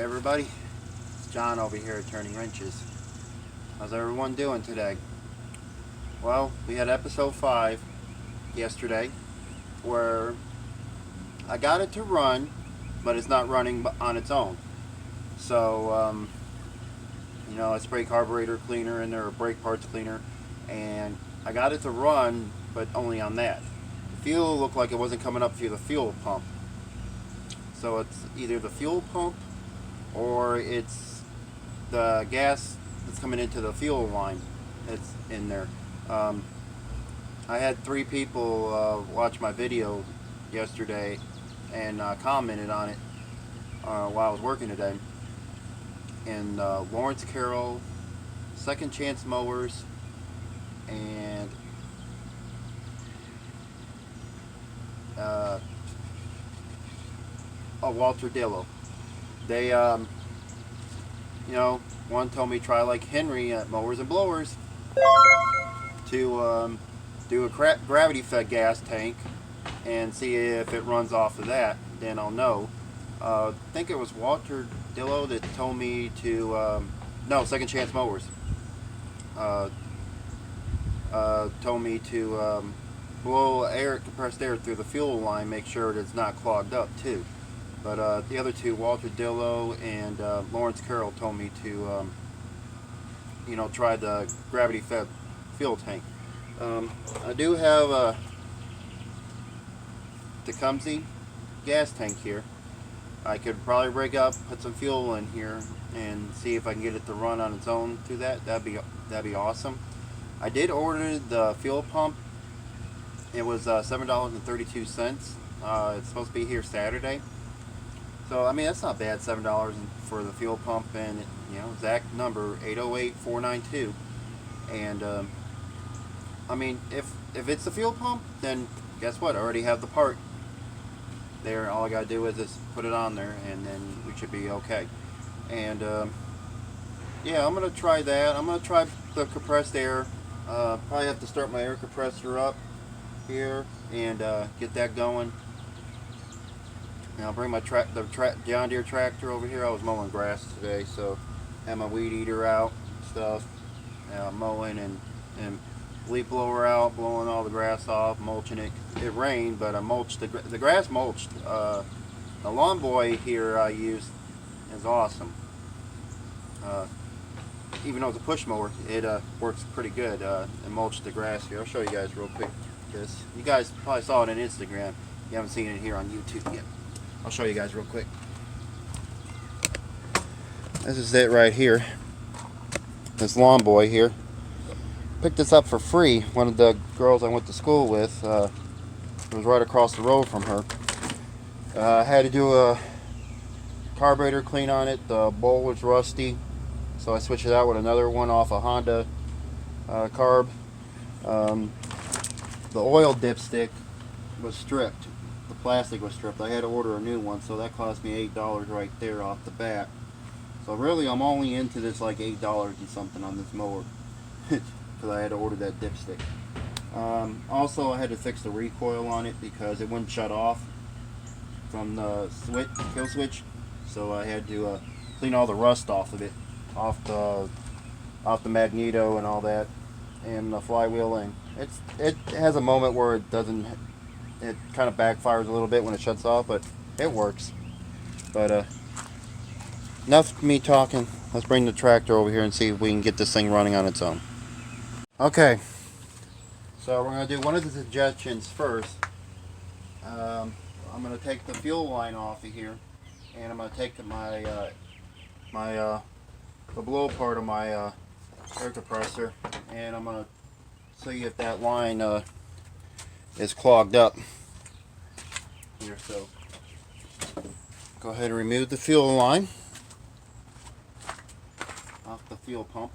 everybody, it's John over here at Turning Wrenches. How's everyone doing today? Well, we had episode 5 yesterday where I got it to run, but it's not running on its own. So, I spray carburetor cleaner in there, or brake parts cleaner, and I got it to run, but only on that. The fuel looked like it wasn't coming up through the fuel pump. So it's either the fuel pump or it's the gas that's coming into the fuel line that's in there. I had 3 people watch my video yesterday and commented on it while I was working today. And Lawrence Carroll, Second Chance Mowers, and Walter Dillow. They, one told me try like Henry at Mowers and Blowers to do a gravity-fed gas tank and see if it runs off of that. Then I'll know. I think it was Walter Dillow that told me to, no, Second Chance Mowers told me to blow compressed air through the fuel line, make sure that it's not clogged up too. But the other 2, Walter Dillow and Lawrence Carroll, told me to, try the gravity-fed fuel tank. I do have a Tecumseh gas tank here. I could probably rig up, put some fuel in here, and see if I can get it to run on its own through that. That'd be awesome. I did order the fuel pump. It was $7.32. It's supposed to be here Saturday. So, I mean, that's not bad, $7 for the fuel pump, and, exact number, 808-492. And, I mean, if it's the fuel pump, then guess what? I already have the part there. All I gotta do is just put it on there, and then we should be okay. And, yeah, I'm gonna try that. I'm gonna try the compressed air. Probably have to start my air compressor up here and get that going. And I'll bring my John Deere tractor over here. I was mowing grass today, so I had my weed eater out and stuff, mowing and leaf blower out, blowing all the grass off, mulching it. It rained, but I mulched the grass mulched. The lawn boy here I used is awesome. Even though it's a push mower, it works pretty good and mulched the grass here. I'll show you guys real quick. This, you guys probably saw it on Instagram. You haven't seen it here on YouTube yet. I'll show you guys real quick. This is it right here. This lawn boy here. Picked this up for free. One of the girls I went to school with, it was right across the road from her. I had to do a carburetor clean on it. The bowl was rusty, so I switched it out with another one off a Honda carb. The oil dipstick was stripped. The plastic was stripped. I had to order a new one, so that cost me $8 right there off the bat. So really, I'm only into this like $8 and something on this mower, because I had to order that dipstick. Also, I had to fix the recoil on it because it wouldn't shut off from the kill switch. So I had to clean all the rust off of it, off the magneto and all that, and the flywheel. And it has a moment where it doesn't. It kind of backfires a little bit when it shuts off, but it works. But enough of me talking. Let's bring the tractor over here and see if we can get this thing running on its own. Okay, so we're going to do one of the suggestions first. I'm going to take the fuel line off of here, and I'm going to take the below part of my air compressor, and I'm going to see if that line is clogged up here. So go ahead and remove the fuel line off the fuel pump.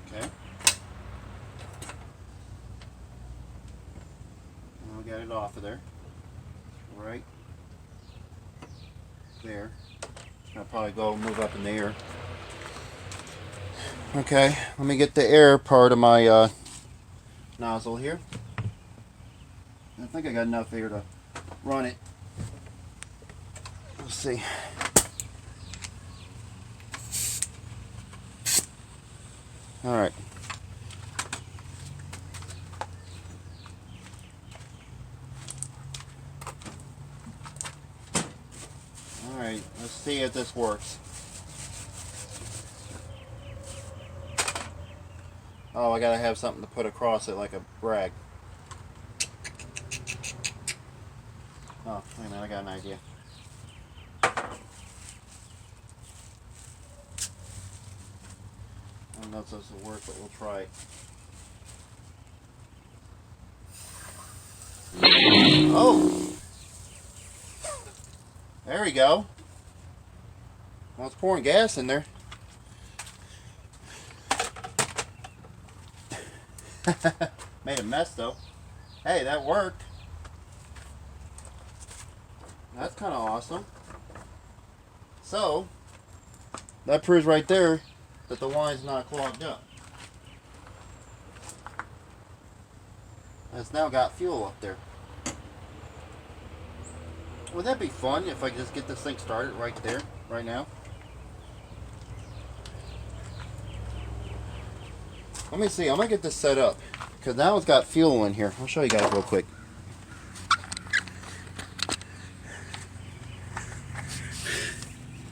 Okay. I'll get it off of there. Right there. I'll probably go move up in the air. Okay, let me get the air part of my nozzle here. I think I got enough air to run it. Let's see. All right. All right. Let's see if this works. Oh, I gotta have something to put across it, like a rag. Oh, wait a minute, I got an idea. I don't know if this will work, but we'll try it. Oh! There we go. Well, it's pouring gas in there. Made a mess though. Hey, that worked. That's kind of awesome. So, that proves right there that the line's not clogged up. It's now got fuel up there. Would that be fun if I could just get this thing started right there, right now? Let me see, I'm gonna get this set up because now it's got fuel in here. I'll show you guys real quick.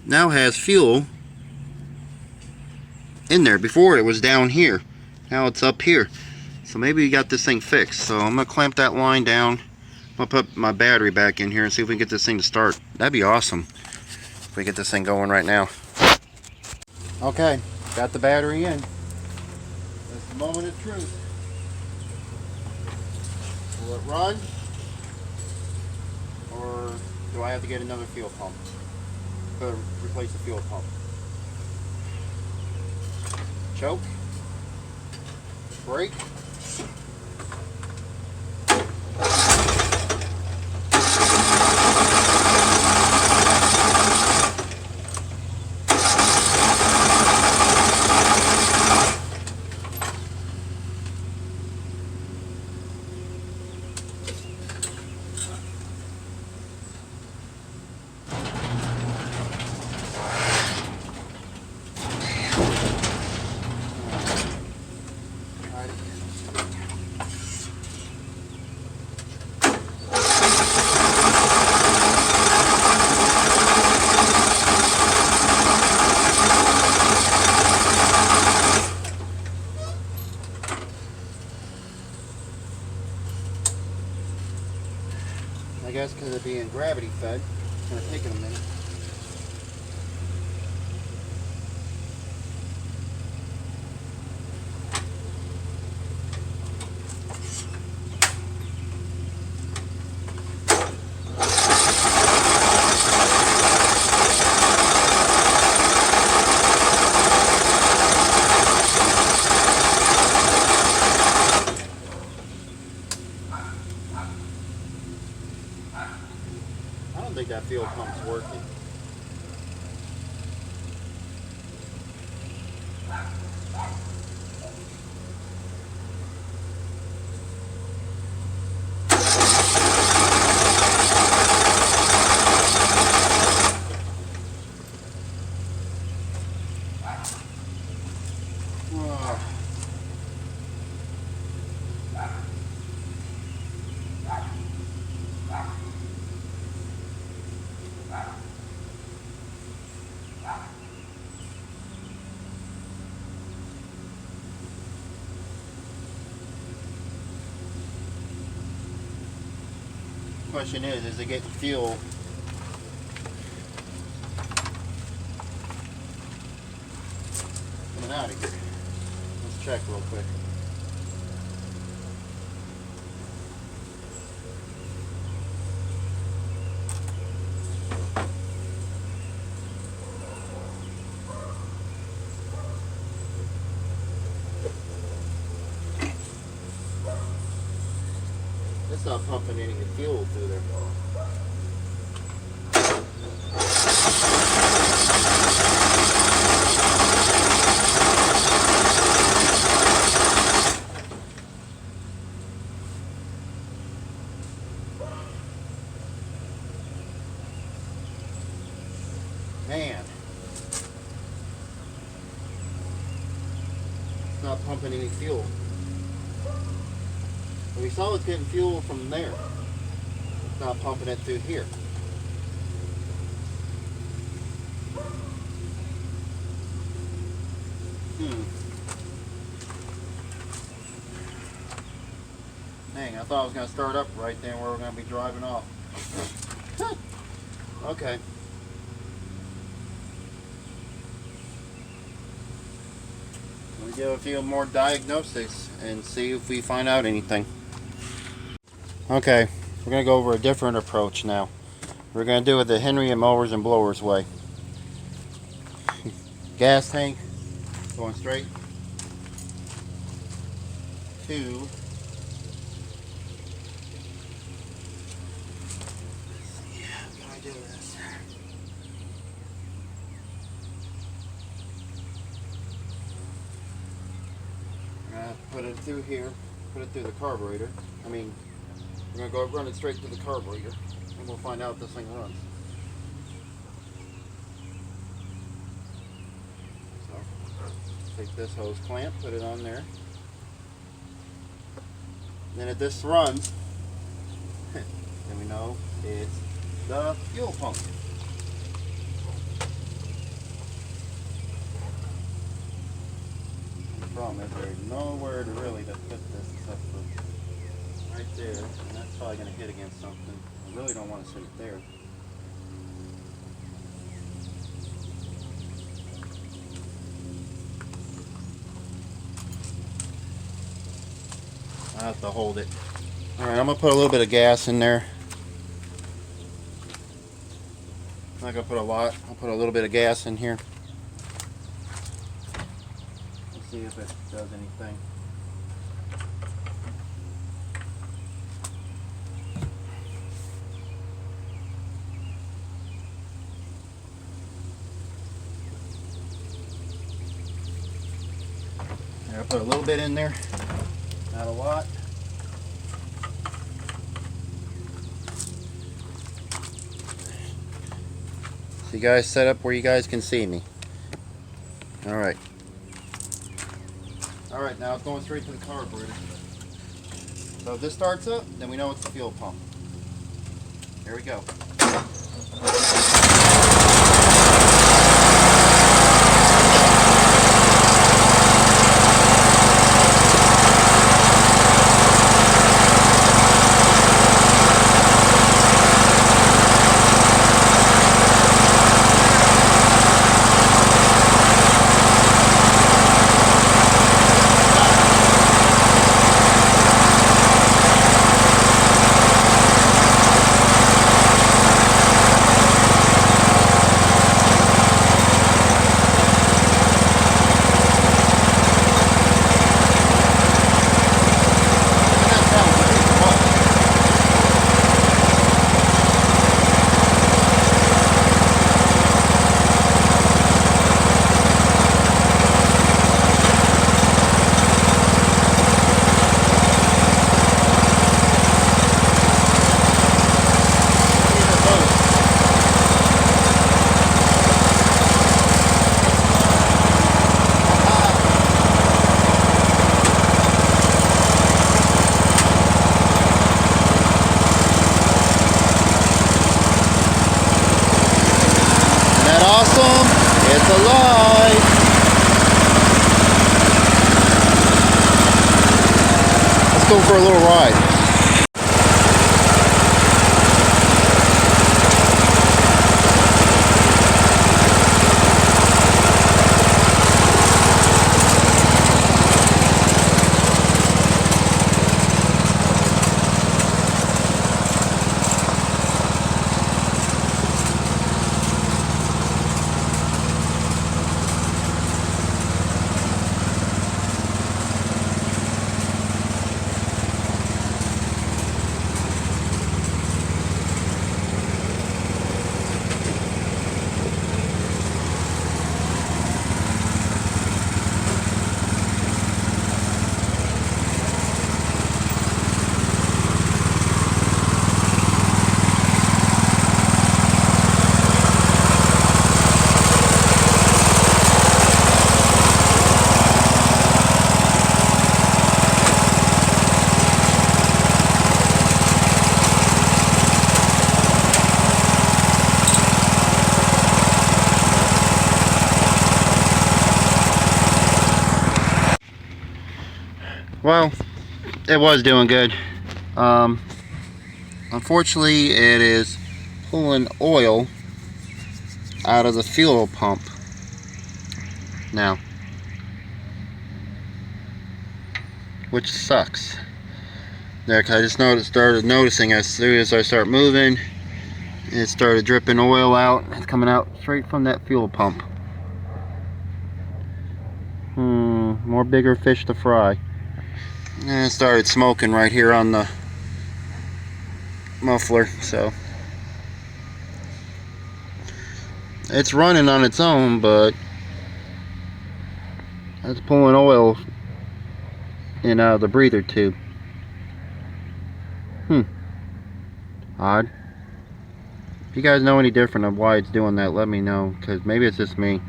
Now has fuel in there. Before it was down here. Now it's up here. So maybe we got this thing fixed. So I'm gonna clamp that line down. I'm gonna put my battery back in here and see if we can get this thing to start. That'd be awesome if we get this thing going right now. Okay, got the battery in. That's the moment of truth. Will it run? Or do I have to get another fuel pump? To replace the fuel pump. Choke. Brake. I guess because of being gravity fed, it's going to take it a minute. I don't think that fuel pump's working. Question is it getting fuel? Coming out of here. Let's check real quick. It's not pumping any fuel through there. It's not pumping any fuel. And we saw it's getting fuel from there. It's not pumping it through here. Dang, I thought I was going to start up right then where we're going to be driving off. Okay. We'll do a few more diagnostics and see if we find out anything. Okay, we're going to go over a different approach now. We're going to do it the Henry and mowers and blowers way. Gas tank going straight to put it through here, put it through the carburetor. We're going to go run it straight to the carburetor and we'll find out if this thing runs. So, take this hose clamp, put it on there. Then if this runs, then we know it's the fuel pump. The problem is there's nowhere to really to fit this except for right there, and that's probably going to hit against something. I really don't want to sit it there. I have to hold it. Alright, I'm going to put a little bit of gas in there. I'm not going to put a lot. I'll put a little bit of gas in here. Let's see if it does anything. I'll put a little bit in there. Not a lot. So you guys set up where you guys can see me. Alright. Alright, now it's going straight to the carburetor. So if this starts up, then we know it's the fuel pump. Here we go. Awesome! It's alive! Let's go for a little ride. Well, it was doing good. Um, Unfortunately, it is pulling oil out of the fuel pump now, which sucks. There, 'cause I just started noticing as soon as I start moving, it started dripping oil out. It's coming out straight from that fuel pump. More bigger fish to fry. And it started smoking right here on the muffler, so it's running on its own, but it's pulling oil in out of the breather tube. Odd. If you guys know any different of why it's doing that, let me know, because maybe it's just me.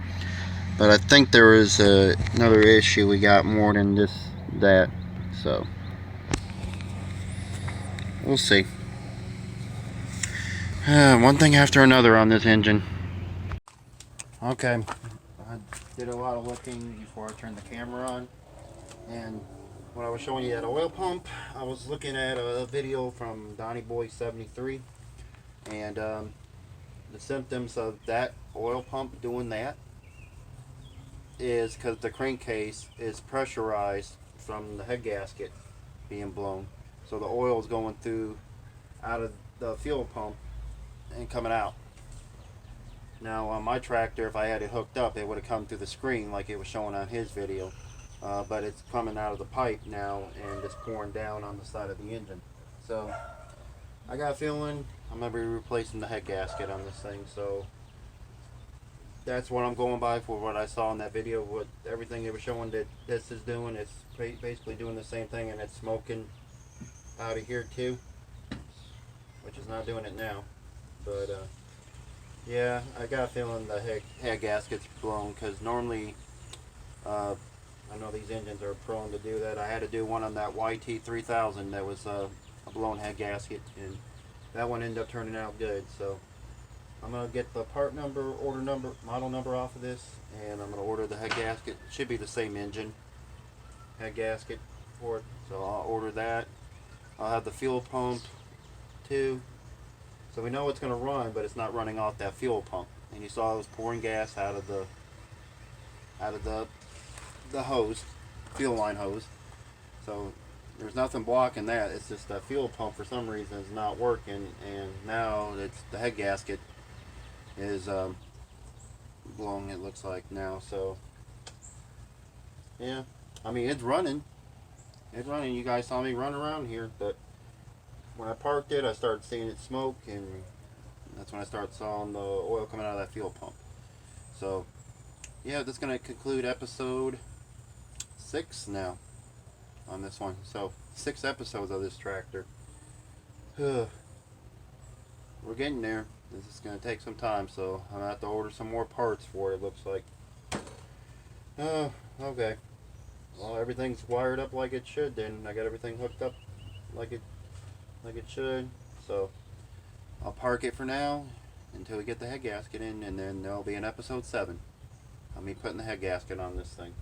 But I think there is another issue we got more than just that. So, we'll see. One thing after another on this engine. Okay, I did a lot of looking before I turned the camera on. And when I was showing you that oil pump, I was looking at a video from Donnie Boy 73. And the symptoms of that oil pump doing that is because the crankcase is pressurized from the head gasket being blown, so the oil is going through out of the fuel pump and coming out. Now on my tractor, if I had it hooked up, it would have come through the screen like it was showing on his video, but it's coming out of the pipe now and it's pouring down on the side of the engine. So I got a feeling I'm going to be replacing the head gasket on this thing. So that's what I'm going by for what I saw in that video. What everything they were showing that this is doing, it's basically doing the same thing, and it's smoking out of here too, which is not doing it now. But yeah, I got a feeling the head gasket's blown, because normally I know these engines are prone to do that. I had to do one on that YT3000 that was a blown head gasket, and that one ended up turning out good. So I'm going to get the part number, order number, model number off of this, and I'm going to order the head gasket. It should be the same engine head gasket for it, so I'll order that. I'll have the fuel pump too, so we know it's going to run, but it's not running off that fuel pump. And you saw it was pouring gas out of the hose, fuel line hose. So there's nothing blocking that. It's just that fuel pump for some reason is not working, and now it's the head gasket is blowing, it looks like now. So yeah, I mean, it's running. You guys saw me run around here, but when I parked it, I started seeing it smoke, and that's when I started seeing the oil coming out of that fuel pump. So yeah, that's gonna conclude episode 6 now on this one. So 6 episodes of this tractor. We're getting there. This is going to take some time, so I'm going to have to order some more parts for it, looks like. Okay. Well, everything's wired up like it should then. I got everything hooked up like it should. So I'll park it for now until we get the head gasket in, and then there'll be an episode 7 of me putting the head gasket on this thing.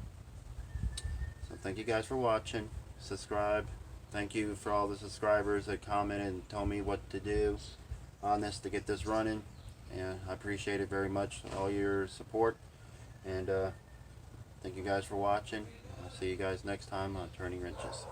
So thank you guys for watching. Subscribe. Thank you for all the subscribers that commented and told me what to do on this to get this running, and I appreciate it very much, all your support. And thank you guys for watching. I'll see you guys next time on Turning Wrenches.